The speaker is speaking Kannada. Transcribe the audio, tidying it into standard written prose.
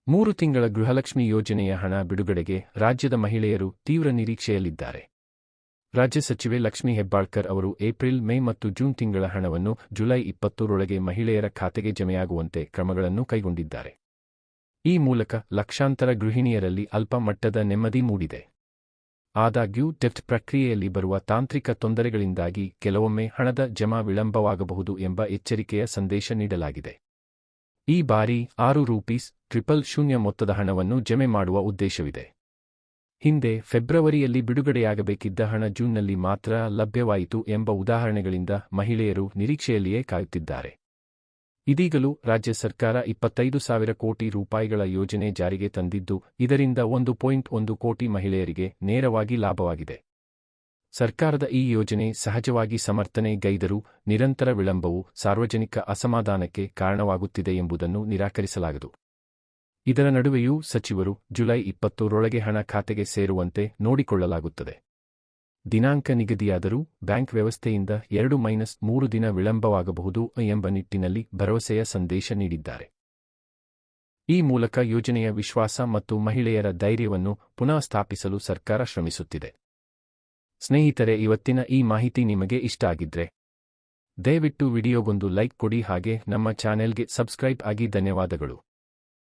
3 ತಿಂಗಳ ಗೃಹಲಕ್ಷ್ಮಿ ಯೋಜನೆಯ ಹಣ ಬಿಡುಗಡೆಗೆ ರಾಜ್ಯದ ಮಹಿಳೆಯರು ತೀವ್ರ ನಿರೀಕ್ಷೆಯಲ್ಲಿದ್ದಾರೆ. ರಾಜ್ಯ ಸಚಿವೆ ಲಕ್ಷ್ಮೀ ಹೆಬ್ಬಾಳ್ಕರ್ ಅವರು ಏಪ್ರಿಲ್, ಮೇ ಮತ್ತು ಜೂನ್ ತಿಂಗಳ ಹಣವನ್ನು ಜುಲೈ 20ರೊಳಗೆ ಮಹಿಳೆಯರ ಖಾತೆಗೆ ಜಮೆಯಾಗುವಂತೆ ಕ್ರಮಗಳನ್ನು ಕೈಗೊಂಡಿದ್ದಾರೆ. ಈ ಮೂಲಕ ಲಕ್ಷಾಂತರ ಗೃಹಿಣಿಯರಲ್ಲಿ ಅಲ್ಪ ಮಟ್ಟದ ನೆಮ್ಮದಿ ಮೂಡಿದೆ. ಆದಾಗ್ಯೂ ಡೆಫ್ಟ್ ಪ್ರಕ್ರಿಯೆಯಲ್ಲಿ ಬರುವ ತಾಂತ್ರಿಕ ತೊಂದರೆಗಳಿಂದಾಗಿ ಕೆಲವೊಮ್ಮೆ ಹಣದ ಜಮಾ ವಿಳಂಬವಾಗಬಹುದು ಎಂಬ ಎಚ್ಚರಿಕೆಯ ಸಂದೇಶ ನೀಡಲಾಗಿದೆ. ಈ ಬಾರಿ ₹600,000 ಮೊತ್ತದ ಹಣವನ್ನು ಜಮೆ ಮಾಡುವ ಉದ್ದೇಶವಿದೆ. ಹಿಂದೆ ಫೆಬ್ರವರಿಯಲ್ಲಿ ಬಿಡುಗಡೆಯಾಗಬೇಕಿದ್ದ ಹಣ ಜೂನ್ನಲ್ಲಿ ಮಾತ್ರ ಲಭ್ಯವಾಯಿತು ಎಂಬ ಉದಾಹರಣೆಗಳಿಂದ ಮಹಿಳೆಯರು ನಿರೀಕ್ಷೆಯಲ್ಲಿಯೇ ಕಾಯುತ್ತಿದ್ದಾರೆ. ಇದೀಗಲೂ ರಾಜ್ಯ ಸರ್ಕಾರ ₹25,000 ಕೋಟಿ ಯೋಜನೆ ಜಾರಿಗೆ ತಂದಿದ್ದು, ಇದರಿಂದ 1.1 ಕೋಟಿ ಮಹಿಳೆಯರಿಗೆ ನೇರವಾಗಿ ಲಾಭವಾಗಿದೆ. ಸರ್ಕಾರದ ಈ ಯೋಜನೆ ಸಹಜವಾಗಿ ಸಮರ್ಥನೆ ಗೈದರೂ ನಿರಂತರ ವಿಳಂಬವು ಸಾರ್ವಜನಿಕ ಅಸಮಾಧಾನಕ್ಕೆ ಕಾರಣವಾಗುತ್ತಿದೆ ಎಂಬುದನ್ನು ನಿರಾಕರಿಸಲಾಗದು. ಇದರ ನಡುವೆಯೂ ಸಚಿವರು ಜುಲೈ 20ರೊಳಗೆ ಹಣ ಖಾತೆಗೆ ಸೇರುವಂತೆ ನೋಡಿಕೊಳ್ಳಲಾಗುತ್ತದೆ. ದಿನಾಂಕ ನಿಗದಿಯಾದರೂ ಬ್ಯಾಂಕ್ ವ್ಯವಸ್ಥೆಯಿಂದ 2-3 ದಿನ ವಿಳಂಬವಾಗಬಹುದು ಎಂಬ ನಿಟ್ಟಿನಲ್ಲಿ ಭರವಸೆಯ ಸಂದೇಶ ನೀಡಿದ್ದಾರೆ. ಈ ಮೂಲಕ ಯೋಜನೆಯ ವಿಶ್ವಾಸ ಮತ್ತು ಮಹಿಳೆಯರ ಧೈರ್ಯವನ್ನು ಪುನಃ ಸ್ಥಾಪಿಸಲು ಸರ್ಕಾರ ಶ್ರಮಿಸುತ್ತಿದೆ. ಸ್ನೇಹಿತರೆ, ಇವತ್ತಿನ ಈ ಮಾಹಿತಿ ನಿಮಗೆ ಇಷ್ಟ ಆಗಿದ್ರೆ ದಯವಿಟ್ಟು ವಿಡಿಯೋಗೊಂದು ಲೈಕ್ ಕೊಡಿ, ಹಾಗೆ ನಮ್ಮ ಚಾನೆಲ್ಗೆ ಸಬ್ಸ್ಕ್ರೈಬ್ ಆಗಿ. ಧನ್ಯವಾದಗಳು.